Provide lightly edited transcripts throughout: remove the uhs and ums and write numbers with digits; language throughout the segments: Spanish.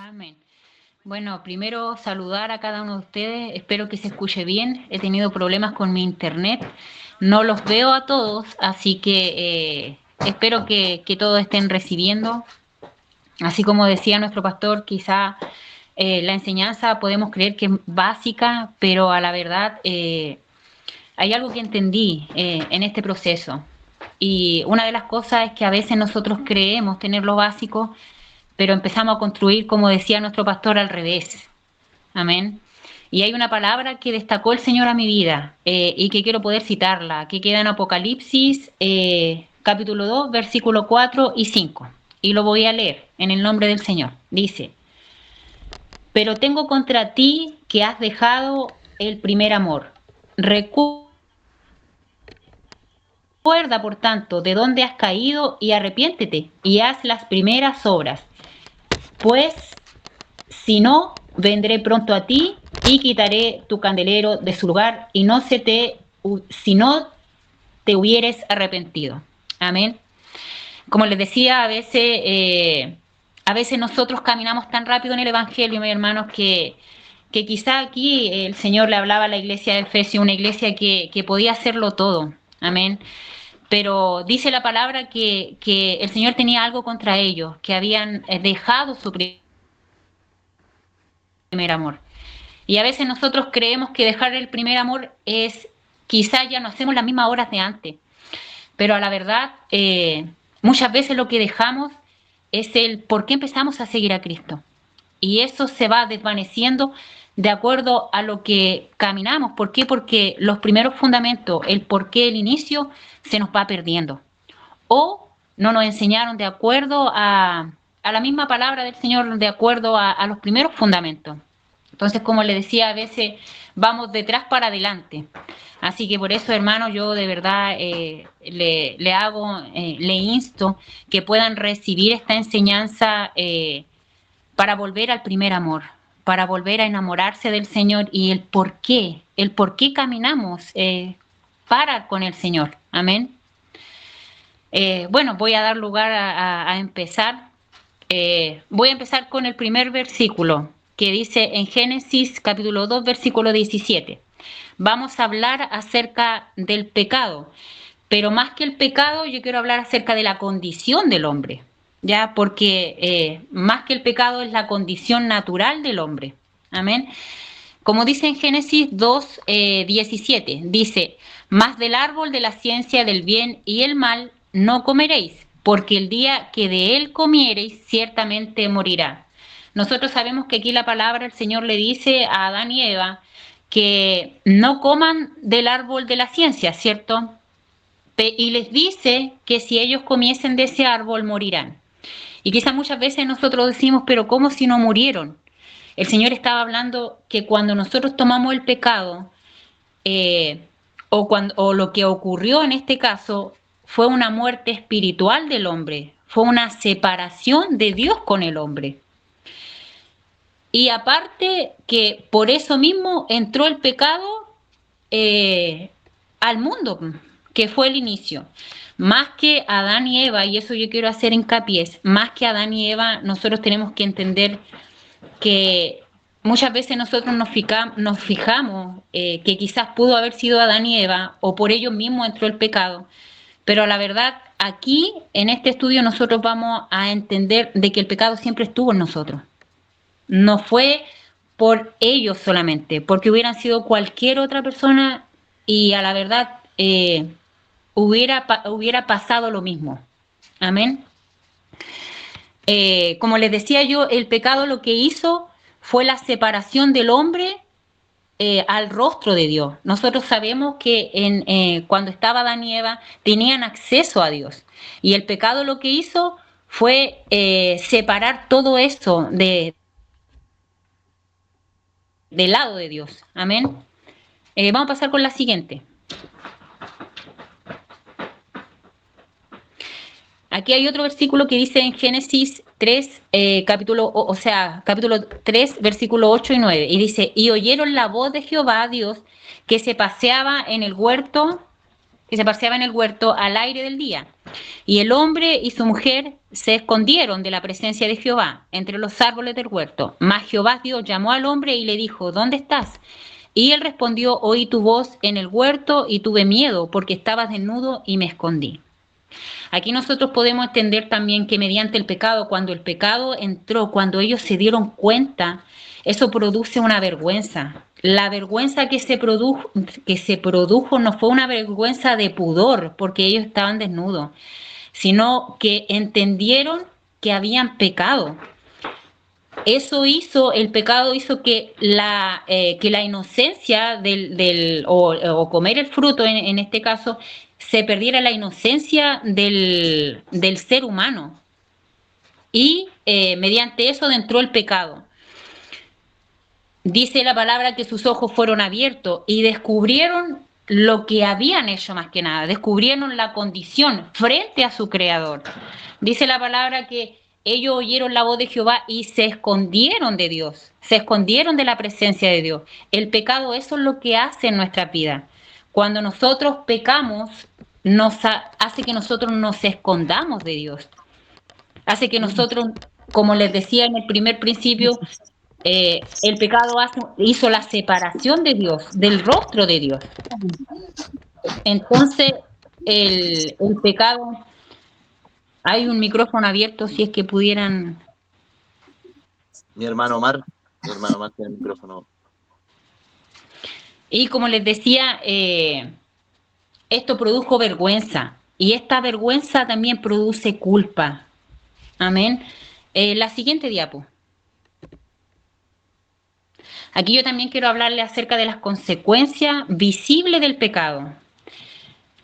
Amén. Bueno, primero saludar a cada uno de ustedes. Espero que se escuche bien. He tenido problemas con mi internet. No los veo a todos, así que espero que todos estén recibiendo. Así como decía nuestro pastor, quizá la enseñanza podemos creer que es básica, pero a la verdad hay algo que entendí en este proceso. Y una de las cosas es que a veces nosotros creemos tener lo básico, pero empezamos a construir, como decía nuestro pastor, al revés. Amén. Y hay una palabra que destacó el Señor a mi vida y que quiero poder citarla, que queda en Apocalipsis capítulo 2, versículo 4 y 5. Y lo voy a leer en el nombre del Señor. Dice, pero tengo contra ti que has dejado el primer amor. Recuerda, por tanto, de dónde has caído y arrepiéntete y haz las primeras obras. Pues, si no, vendré pronto a ti y quitaré tu candelero de su lugar y si no te hubieres arrepentido. Amén. Como les decía, a veces nosotros caminamos tan rápido en el Evangelio, mis hermanos, que quizá aquí el Señor le hablaba a la iglesia de Efesios, una iglesia que podía hacerlo todo. Amén. Pero dice la palabra que el Señor tenía algo contra ellos, que habían dejado su primer amor. Y a veces nosotros creemos que dejar el primer amor es, quizá ya no hacemos las mismas horas de antes, pero a la verdad, muchas veces lo que dejamos es el por qué empezamos a seguir a Cristo. Y eso se va desvaneciendo de acuerdo a lo que caminamos. ¿Por qué? Porque los primeros fundamentos, el por qué, el inicio, se nos va perdiendo. O no nos enseñaron de acuerdo a la misma palabra del Señor, de acuerdo a los primeros fundamentos. Entonces, como le decía, a veces vamos detrás para adelante. Así que por eso, hermanos, yo de verdad le insto que puedan recibir esta enseñanza para volver al primer amor, para volver a enamorarse del Señor y el por qué caminamos para con el Señor. Amén. Bueno, voy a dar lugar a empezar. Voy a empezar con el primer versículo que dice en Génesis capítulo 2, versículo 17. Vamos a hablar acerca del pecado, pero más que el pecado, yo quiero hablar acerca de la condición del hombre, ¿ya? Porque más que el pecado es la condición natural del hombre. Amén. Como dice en Génesis 2, 17, dice, mas del árbol de la ciencia del bien y el mal no comeréis, porque el día que de él comiereis, ciertamente morirá. Nosotros sabemos que aquí la palabra, el Señor le dice a Adán y Eva que no coman del árbol de la ciencia, ¿cierto? Y les dice que si ellos comiesen de ese árbol, morirán. Y quizás muchas veces nosotros decimos, pero ¿cómo si no murieron? El Señor estaba hablando que cuando nosotros tomamos el pecado, o lo que ocurrió en este caso, fue una muerte espiritual del hombre, fue una separación de Dios con el hombre. Y aparte que por eso mismo entró el pecado al mundo, que fue el inicio. Más que Adán y Eva, y eso yo quiero hacer hincapié, más que Adán y Eva, nosotros tenemos que entender que muchas veces nosotros nos fijamos que quizás pudo haber sido Adán y Eva o por ellos mismos entró el pecado, pero la verdad aquí en este estudio nosotros vamos a entender de que el pecado siempre estuvo en nosotros, no fue por ellos solamente, porque hubieran sido cualquier otra persona y a la verdad hubiera pasado lo mismo. Amén. Como les decía yo, el pecado lo que hizo fue la separación del hombre al rostro de Dios. Nosotros sabemos que cuando estaba Adán y Eva tenían acceso a Dios y el pecado lo que hizo fue separar todo eso del lado de Dios. Amén. Vamos a pasar con la siguiente. Aquí hay otro versículo que dice en Génesis 3, capítulo 3, versículo 8 y 9. Y dice, y oyeron la voz de Jehová, Dios, que se paseaba en el huerto que se paseaba en el huerto al aire del día. Y el hombre y su mujer se escondieron de la presencia de Jehová entre los árboles del huerto. Mas Jehová Dios llamó al hombre y le dijo, ¿dónde estás? Y él respondió, oí tu voz en el huerto y tuve miedo porque estabas desnudo y me escondí. Aquí nosotros podemos entender también que mediante el pecado, cuando el pecado entró, cuando ellos se dieron cuenta, eso produce una vergüenza. La vergüenza que se produjo no fue una vergüenza de pudor porque ellos estaban desnudos, sino que entendieron que habían pecado. El pecado hizo que la inocencia o comer el fruto, en este caso, se perdiera la inocencia del ser humano. Y mediante eso entró el pecado. Dice la palabra que sus ojos fueron abiertos y descubrieron lo que habían hecho más que nada, descubrieron la condición frente a su creador. Dice la palabra que ellos oyeron la voz de Jehová y se escondieron de Dios, se escondieron de la presencia de Dios. El pecado, eso es lo que hace en nuestra vida. Cuando nosotros pecamos, hace que nosotros nos escondamos de Dios. Hace que nosotros, como les decía en el primer principio, el pecado hizo la separación de Dios, del rostro de Dios. Entonces, el pecado, hay un micrófono abierto, si es que pudieran. Mi hermano Omar tiene el micrófono. Y como les decía, esto produjo vergüenza, y esta vergüenza también produce culpa. Amén. La siguiente diapo. Aquí yo también quiero hablarle acerca de las consecuencias visibles del pecado.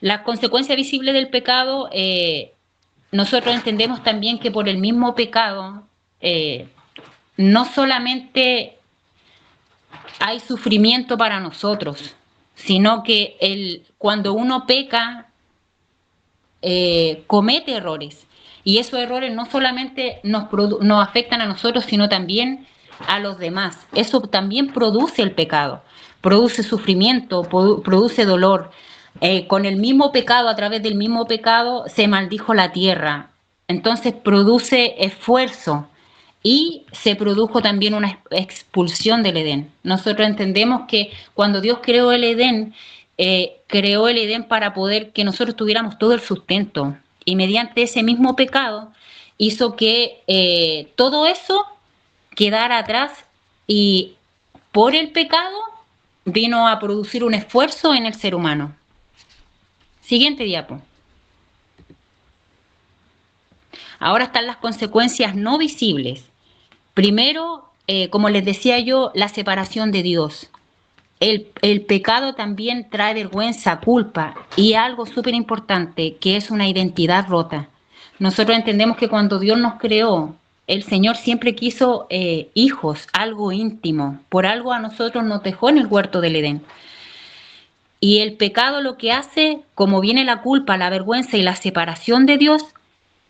Las consecuencias visibles del pecado, nosotros entendemos también que por el mismo pecado, no solamente hay sufrimiento para nosotros, sino que cuando uno peca, comete errores. Y esos errores no solamente nos afectan a nosotros, sino también a los demás. Eso también produce el pecado, produce sufrimiento, produce dolor. Con el mismo pecado, a través del mismo pecado, se maldijo la tierra. Entonces produce esfuerzo y se produjo también una expulsión del Edén. Nosotros entendemos que cuando Dios creó el Edén para poder que nosotros tuviéramos todo el sustento. Y mediante ese mismo pecado hizo que todo eso quedara atrás, y por el pecado vino a producir un esfuerzo en el ser humano. Siguiente diapo. Ahora están las consecuencias no visibles. Primero, como les decía yo, la separación de Dios. El pecado también trae vergüenza, culpa y algo súper importante, que es una identidad rota. Nosotros entendemos que cuando Dios nos creó, el Señor siempre quiso hijos, algo íntimo. Por algo a nosotros nos dejó en el huerto del Edén. Y el pecado lo que hace, como viene la culpa, la vergüenza y la separación de Dios,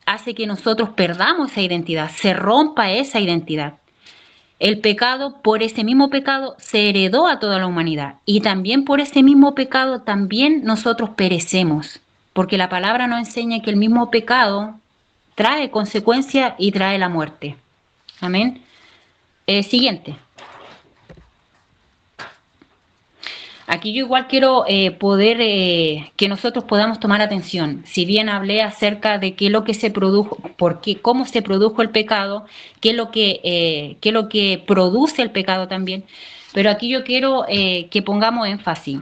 hace que nosotros perdamos esa identidad, se rompa esa identidad. El pecado, por ese mismo pecado, se heredó a toda la humanidad. Y también por ese mismo pecado, también nosotros perecemos. Porque la palabra nos enseña que el mismo pecado trae consecuencias y trae la muerte. Amén. Siguiente. Aquí yo igual quiero que nosotros podamos tomar atención. Si bien hablé acerca de qué es lo que se produjo, cómo se produjo el pecado, qué es lo que produce el pecado también, pero aquí yo quiero que pongamos énfasis,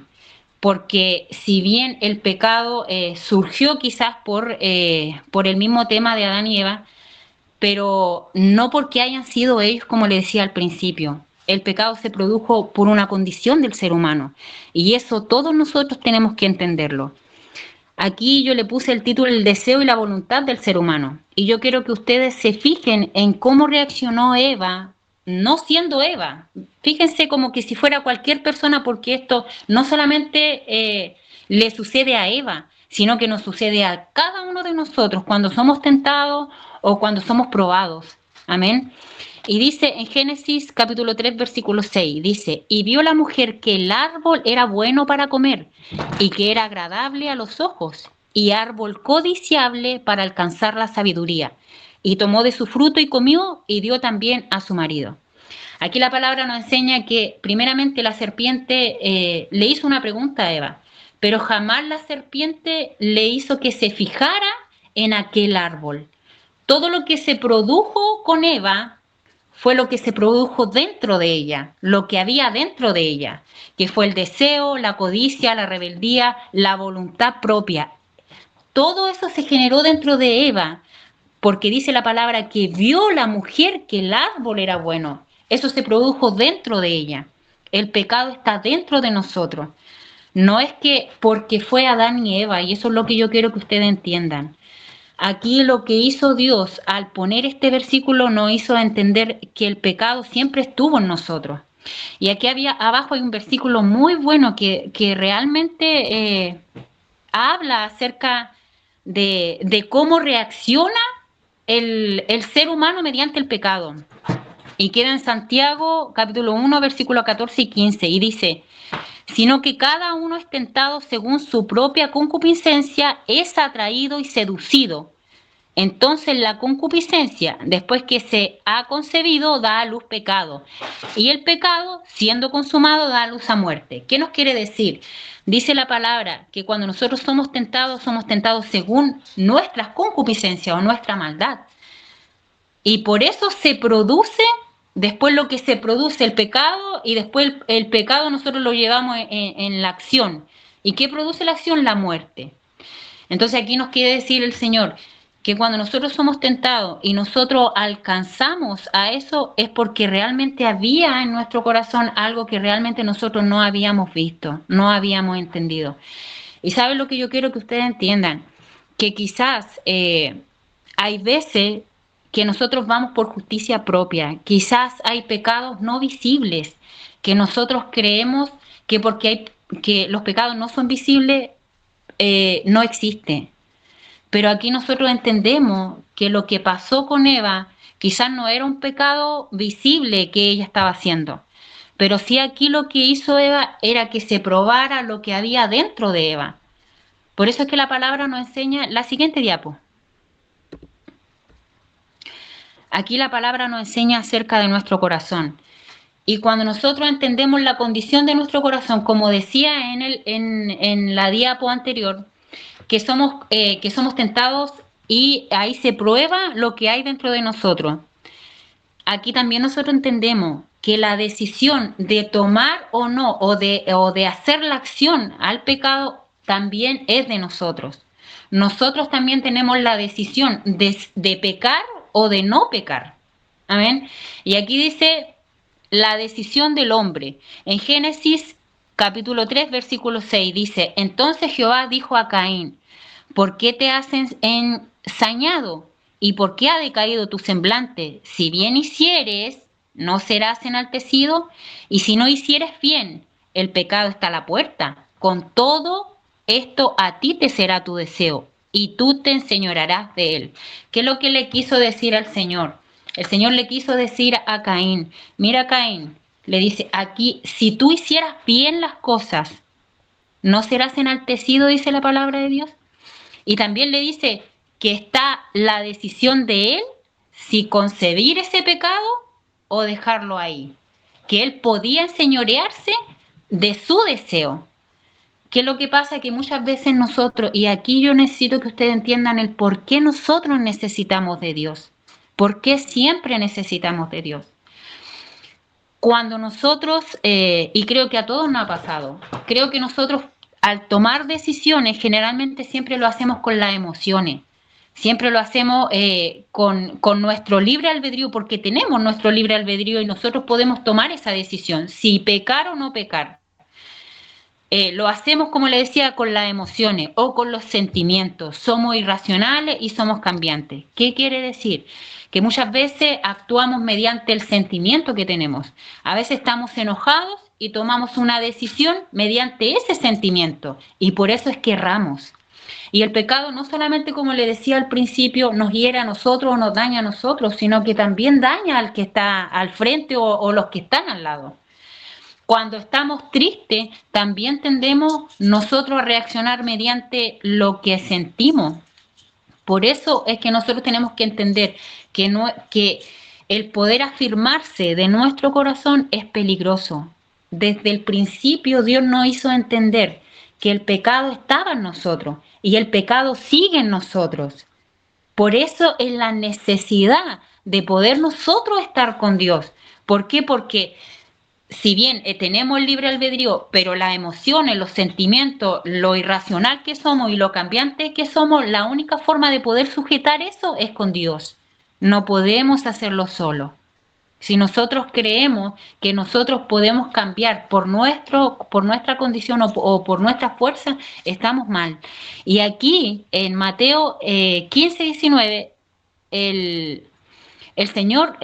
porque si bien el pecado surgió quizás por el mismo tema de Adán y Eva, pero no porque hayan sido ellos, como le decía al principio. El pecado se produjo por una condición del ser humano, y eso todos nosotros tenemos que entenderlo. Aquí yo le puse el título El deseo y la voluntad del ser humano, y yo quiero que ustedes se fijen en cómo reaccionó Eva, no siendo Eva. Fíjense como que si fuera cualquier persona, porque esto no solamente le sucede a Eva, sino que nos sucede a cada uno de nosotros cuando somos tentados o cuando somos probados. Amén. Y dice en Génesis capítulo 3, versículo 6, dice, y vio la mujer que el árbol era bueno para comer y que era agradable a los ojos y árbol codiciable para alcanzar la sabiduría. Y tomó de su fruto y comió y dio también a su marido. Aquí la palabra nos enseña que primeramente la serpiente le hizo una pregunta a Eva, pero jamás la serpiente le hizo que se fijara en aquel árbol. Todo lo que se produjo con Eva fue lo que se produjo dentro de ella, lo que había dentro de ella, que fue el deseo, la codicia, la rebeldía, la voluntad propia. Todo eso se generó dentro de Eva, porque dice la palabra que vio la mujer que el árbol era bueno. Eso se produjo dentro de ella. El pecado está dentro de nosotros. No es que porque fue Adán y Eva, y eso es lo que yo quiero que ustedes entiendan. Aquí lo que hizo Dios al poner este versículo nos hizo entender que el pecado siempre estuvo en nosotros. Y aquí abajo hay un versículo muy bueno que realmente habla acerca de cómo reacciona el ser humano mediante el pecado. Y queda en Santiago capítulo 1, versículos 14 y 15, y dice, sino que cada uno es tentado según su propia concupiscencia, es atraído y seducido. Entonces la concupiscencia, después que se ha concebido, da a luz pecado. Y el pecado, siendo consumado, da a luz a muerte. ¿Qué nos quiere decir? Dice la palabra que cuando nosotros somos tentados según nuestras concupiscencias o nuestra maldad. Y por eso se produce después lo que se produce el pecado, y después el pecado nosotros lo llevamos en la acción. ¿Y qué produce la acción? La muerte. Entonces aquí nos quiere decir el Señor que cuando nosotros somos tentados y nosotros alcanzamos a eso, es porque realmente había en nuestro corazón algo que realmente nosotros no habíamos visto, no habíamos entendido. Y ¿saben lo que yo quiero que ustedes entiendan? Que quizás hay veces que nosotros vamos por justicia propia. Quizás hay pecados no visibles que nosotros creemos que que los pecados no son visibles, no existe. Pero aquí nosotros entendemos que lo que pasó con Eva quizás no era un pecado visible que ella estaba haciendo. Pero sí aquí lo que hizo Eva era que se probara lo que había dentro de Eva. Por eso es que la palabra nos enseña la siguiente diapo. Aquí la palabra nos enseña acerca de nuestro corazón. Y cuando nosotros entendemos la condición de nuestro corazón, como decía en la diapo anterior, que somos tentados y ahí se prueba lo que hay dentro de nosotros. Aquí también nosotros entendemos que la decisión de tomar o no, o de hacer la acción al pecado, también es de nosotros. Nosotros también tenemos la decisión de pecar o de no pecar. Amén. Y aquí dice la decisión del hombre. En Génesis capítulo 3, versículo 6 dice, entonces Jehová dijo a Caín, ¿por qué te has ensañado? ¿Y por qué ha decaído tu semblante? Si bien hicieres, no serás enaltecido, y si no hicieres bien, el pecado está a la puerta. Con todo esto a ti te será tu deseo, y tú te enseñorearás de él. ¿Qué es lo que le quiso decir al Señor? El Señor le quiso decir a Caín, mira Caín, le dice aquí, si tú hicieras bien las cosas, ¿no serás enaltecido? Dice la palabra de Dios. Y también le dice que está la decisión de él si concebir ese pecado o dejarlo ahí. Que él podía enseñorearse de su deseo. ¿Qué es lo que pasa? Que muchas veces nosotros, y aquí yo necesito que ustedes entiendan el por qué nosotros necesitamos de Dios. ¿Por qué siempre necesitamos de Dios? Cuando nosotros, y creo que a todos nos ha pasado, creo que nosotros al tomar decisiones generalmente siempre lo hacemos con las emociones, siempre lo hacemos con nuestro libre albedrío, porque tenemos nuestro libre albedrío y nosotros podemos tomar esa decisión, si pecar o no pecar. Lo hacemos, como le decía, con las emociones o con los sentimientos. Somos irracionales y somos cambiantes. ¿Qué quiere decir? Que muchas veces actuamos mediante el sentimiento que tenemos. A veces estamos enojados y tomamos una decisión mediante ese sentimiento. Y por eso es que erramos. Y el pecado no solamente, como le decía al principio, nos hiere a nosotros o nos daña a nosotros, sino que también daña al que está al frente o los que están al lado. Cuando estamos tristes, también tendemos nosotros a reaccionar mediante lo que sentimos. Por eso es que nosotros tenemos que entender que el poder afirmarse de nuestro corazón es peligroso. Desde el principio Dios nos hizo entender que el pecado estaba en nosotros y el pecado sigue en nosotros. Por eso es la necesidad de poder nosotros estar con Dios. ¿Por qué? Porque si bien tenemos el libre albedrío, pero las emociones, los sentimientos, lo irracional que somos y lo cambiante que somos, la única forma de poder sujetar eso es con Dios. No podemos hacerlo solo. Si nosotros creemos que nosotros podemos cambiar por nuestra condición o por nuestra fuerza, estamos mal. Y aquí en Mateo 15, 19, el Señor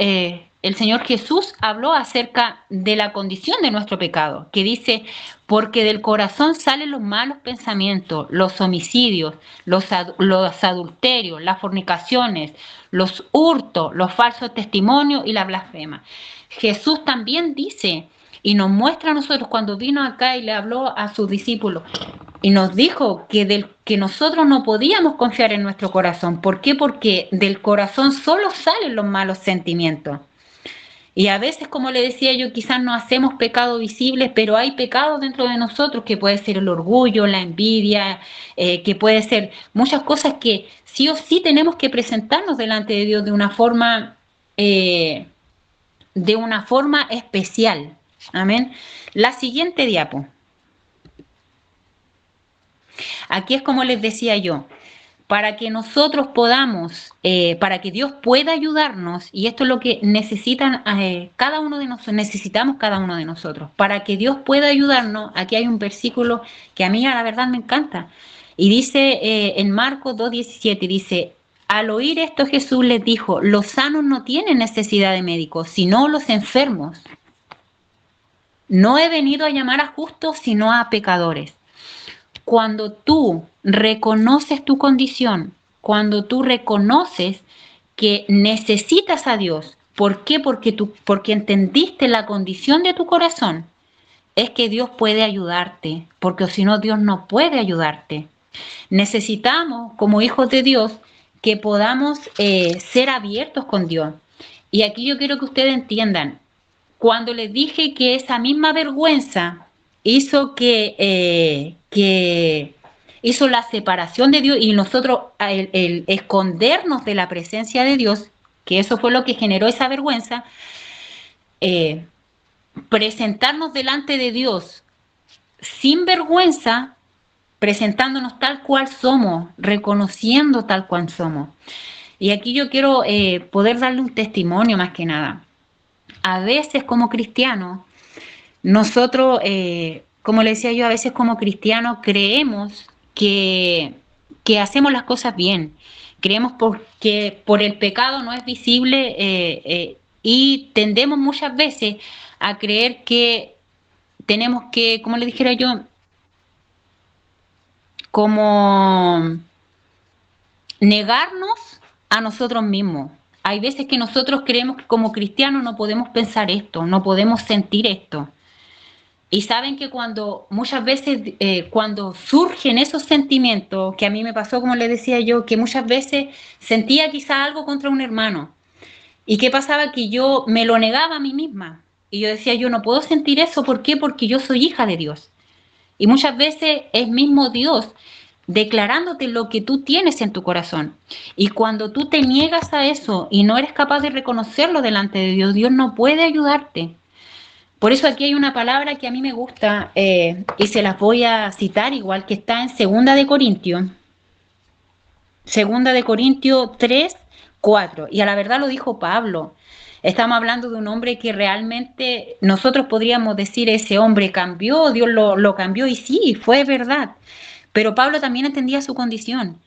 Jesús habló acerca de la condición de nuestro pecado, que dice, porque del corazón salen los malos pensamientos, los homicidios, los adulterios, las fornicaciones, los hurtos, los falsos testimonios y la blasfema. Jesús también dice y nos muestra a nosotros cuando vino acá y le habló a sus discípulos y nos dijo que nosotros no podíamos confiar en nuestro corazón. ¿Por qué? Porque del corazón solo salen los malos sentimientos. Y a veces, como le decía yo, quizás no hacemos pecados visibles, pero hay pecados dentro de nosotros que puede ser el orgullo, la envidia, que puede ser muchas cosas que sí o sí tenemos que presentarnos delante de Dios de una forma especial. Amén. La siguiente diapo. Aquí es como les decía yo, para que nosotros podamos, para que Dios pueda ayudarnos, y esto es lo que necesitan cada uno de nosotros, necesitamos cada uno de nosotros, para que Dios pueda ayudarnos, aquí hay un versículo que a mí la verdad me encanta, y dice en Marcos 2:17, dice, al oír esto Jesús les dijo, los sanos no tienen necesidad de médicos, sino los enfermos. No he venido a llamar a justos, sino a pecadores. Cuando tú reconoces tu condición, cuando tú reconoces que necesitas a Dios, ¿por qué? Porque entendiste la condición de tu corazón, es que Dios puede ayudarte, porque si no, Dios no puede ayudarte. Necesitamos, como hijos de Dios, que podamos ser abiertos con Dios. Y aquí yo quiero que ustedes entiendan, cuando les dije que esa misma vergüenza hizo que hizo la separación de Dios y nosotros el escondernos de la presencia de Dios, que eso fue lo que generó esa vergüenza, presentarnos delante de Dios sin vergüenza, presentándonos tal cual somos, reconociendo tal cual somos. Y aquí yo quiero poder darle un testimonio más que nada. A veces como cristianos, nosotros, como le decía yo, a veces como cristianos creemos que hacemos las cosas bien. Creemos porque por el pecado no es visible y tendemos muchas veces a creer que tenemos que, como le dijera yo, como negarnos a nosotros mismos. Hay veces que nosotros creemos que como cristianos no podemos pensar esto, no podemos sentir esto. Y saben que muchas veces cuando surgen esos sentimientos, que a mí me pasó, como les decía yo, que muchas veces sentía quizá algo contra un hermano. ¿Y qué pasaba? Que yo me lo negaba a mí misma. Y yo decía, yo no puedo sentir eso. ¿Por qué? Porque yo soy hija de Dios. Y muchas veces es mismo Dios declarándote lo que tú tienes en tu corazón. Y cuando tú te niegas a eso y no eres capaz de reconocerlo delante de Dios, Dios no puede ayudarte. Por eso aquí hay una palabra que a mí me gusta y se las voy a citar, igual que está en 2 de Corintios. 2 de Corintios 3, 4. Y a la verdad lo dijo Pablo. Estamos hablando de un hombre que realmente nosotros podríamos decir, ese hombre cambió, Dios lo cambió, y sí, fue verdad. Pero Pablo también entendía su condición.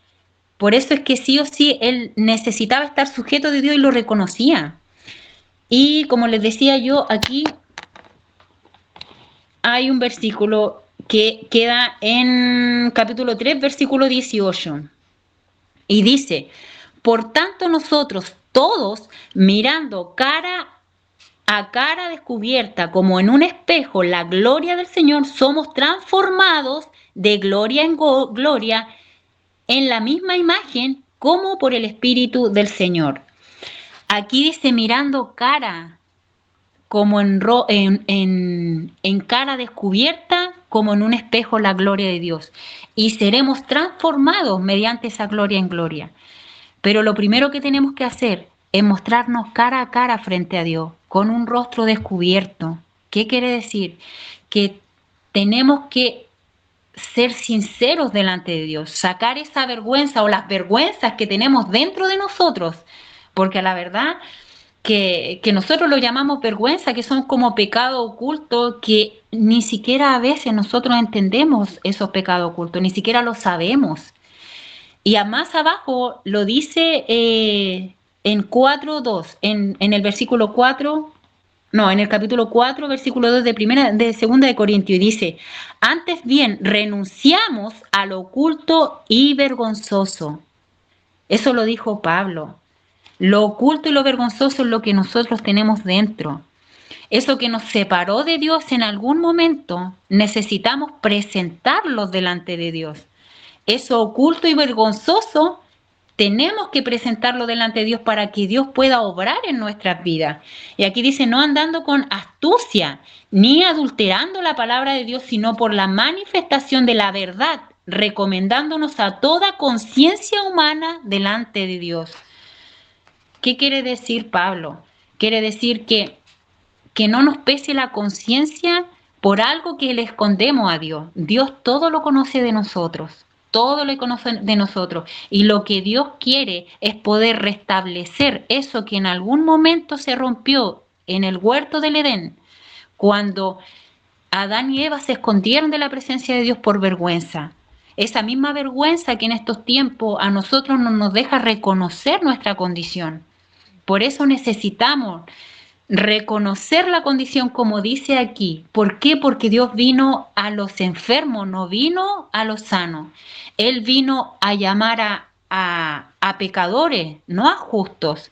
Por eso es que sí o sí él necesitaba estar sujeto de Dios y lo reconocía. Y como les decía yo, aquí hay un versículo que queda en capítulo 3, versículo 18. Y dice, por tanto nosotros todos, mirando cara a cara descubierta como en un espejo la gloria del Señor, somos transformados de gloria en gloria en la misma imagen como por el Espíritu del Señor. Aquí dice mirando cara, como en cara descubierta, como en un espejo la gloria de Dios. Y seremos transformados mediante esa gloria en gloria. Pero lo primero que tenemos que hacer es mostrarnos cara a cara frente a Dios, con un rostro descubierto. ¿Qué quiere decir? Que tenemos que ser sinceros delante de Dios, sacar esa vergüenza o las vergüenzas que tenemos dentro de nosotros, porque la verdad que nosotros lo llamamos vergüenza, que son como pecado oculto, que ni siquiera a veces nosotros entendemos esos pecados ocultos, ni siquiera lo sabemos. Y a más abajo lo dice en 4:2, en el versículo 4, no, en el capítulo 4, versículo 2 de segunda de Corintios, y dice, antes bien, renunciamos a lo oculto y vergonzoso. Eso lo dijo Pablo. Lo oculto y lo vergonzoso es lo que nosotros tenemos dentro. Eso que nos separó de Dios en algún momento, necesitamos presentarlo delante de Dios. Eso oculto y vergonzoso, tenemos que presentarlo delante de Dios para que Dios pueda obrar en nuestras vidas. Y aquí dice, no andando con astucia, ni adulterando la palabra de Dios, sino por la manifestación de la verdad, recomendándonos a toda conciencia humana delante de Dios. ¿Qué quiere decir Pablo? Quiere decir que no nos pese la conciencia por algo que le escondemos a Dios. Dios todo lo conoce de nosotros, todo lo conoce de nosotros. Y lo que Dios quiere es poder restablecer eso que en algún momento se rompió en el huerto del Edén, cuando Adán y Eva se escondieron de la presencia de Dios por vergüenza. Esa misma vergüenza que en estos tiempos a nosotros no nos deja reconocer nuestra condición. Por eso necesitamos reconocer la condición como dice aquí. ¿Por qué? Porque Dios vino a los enfermos, no vino a los sanos. Él vino a llamar a pecadores, no a justos.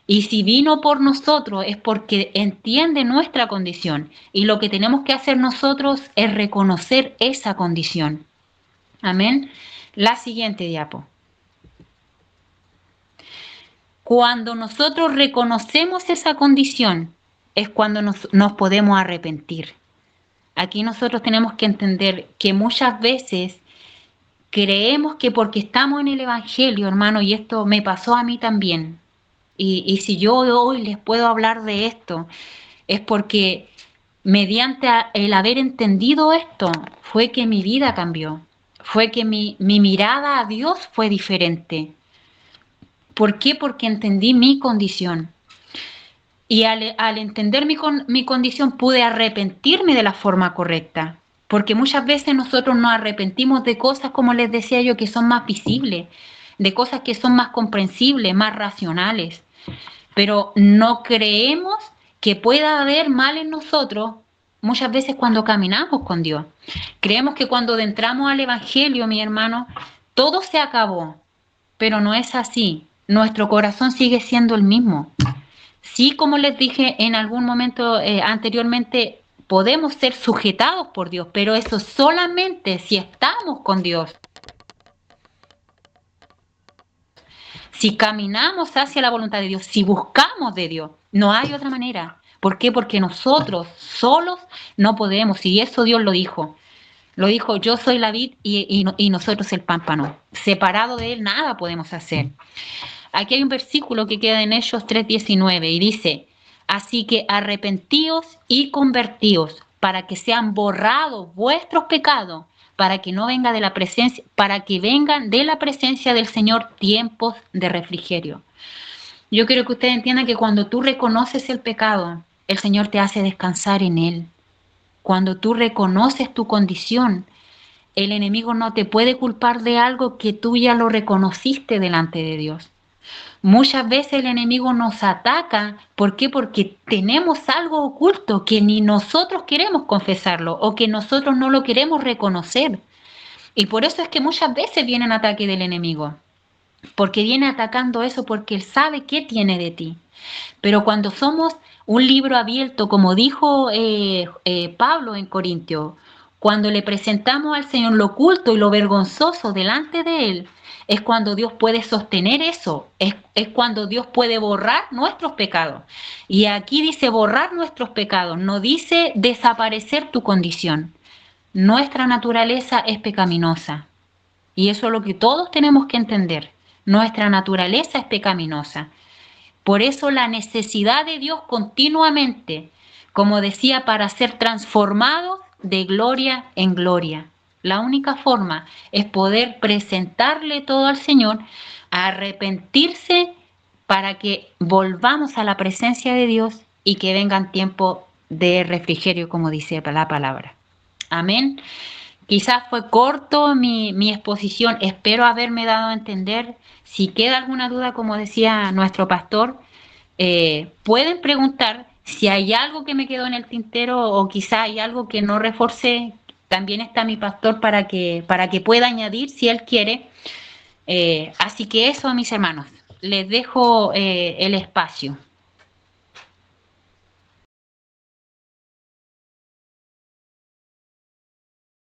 Y si vino por nosotros es porque entiende nuestra condición. Y lo que tenemos que hacer nosotros es reconocer esa condición. Amén. La siguiente diapo. Cuando nosotros reconocemos esa condición, es cuando nos podemos arrepentir. Aquí nosotros tenemos que entender que muchas veces creemos que porque estamos en el Evangelio, hermano, y esto me pasó a mí también, y si yo hoy les puedo hablar de esto, es porque mediante el haber entendido esto, fue que mi vida cambió, fue que mi mirada a Dios fue diferente. ¿Por qué? Porque entendí mi condición. Y al entender mi condición pude arrepentirme de la forma correcta. Porque muchas veces nosotros nos arrepentimos de cosas, como les decía yo, que son más visibles, de cosas que son más comprensibles, más racionales. Pero no creemos que pueda haber mal en nosotros muchas veces cuando caminamos con Dios. Creemos que cuando entramos al Evangelio, mi hermano, todo se acabó. Pero no es así. Nuestro corazón sigue siendo el mismo. Sí, como les dije en algún momento anteriormente, podemos ser sujetados por Dios, pero eso solamente si estamos con Dios. Si caminamos hacia la voluntad de Dios, si buscamos de Dios, no hay otra manera. ¿Por qué? Porque nosotros solos no podemos, y eso Dios lo dijo. Lo dijo, yo soy la vid y nosotros el pámpano. Separado de Él nada podemos hacer. Aquí hay un versículo que queda en Hechos 3:19 y dice, así que arrepentíos y convertíos para que sean borrados vuestros pecados, para que no venga de la presencia, para que vengan de la presencia del Señor tiempos de refrigerio. Yo quiero que ustedes entiendan que cuando tú reconoces el pecado, el Señor te hace descansar en Él. Cuando tú reconoces tu condición, el enemigo no te puede culpar de algo que tú ya lo reconociste delante de Dios. Muchas veces el enemigo nos ataca. ¿Por qué? Porque tenemos algo oculto que ni nosotros queremos confesarlo o que nosotros no lo queremos reconocer. Y por eso es que muchas veces vienen ataques del enemigo. Porque viene atacando eso porque él sabe qué tiene de ti. Pero cuando somos un libro abierto, como dijo Pablo en Corintios, cuando le presentamos al Señor lo oculto y lo vergonzoso delante de Él, es cuando Dios puede sostener eso, es cuando Dios puede borrar nuestros pecados. Y aquí dice borrar nuestros pecados, no dice desaparecer tu condición. Nuestra naturaleza es pecaminosa. Y eso es lo que todos tenemos que entender. Nuestra naturaleza es pecaminosa. Por eso la necesidad de Dios continuamente, como decía, para ser transformados de gloria en gloria. La única forma es poder presentarle todo al Señor, arrepentirse para que volvamos a la presencia de Dios y que vengan tiempos de refrigerio, como dice la palabra. Amén. Quizás fue corto mi exposición, espero haberme dado a entender. Si queda alguna duda, como decía nuestro pastor, pueden preguntar si hay algo que me quedó en el tintero o quizá hay algo que no reforcé. También está mi pastor para que pueda añadir si él quiere. Así que eso, mis hermanos, les dejo el espacio.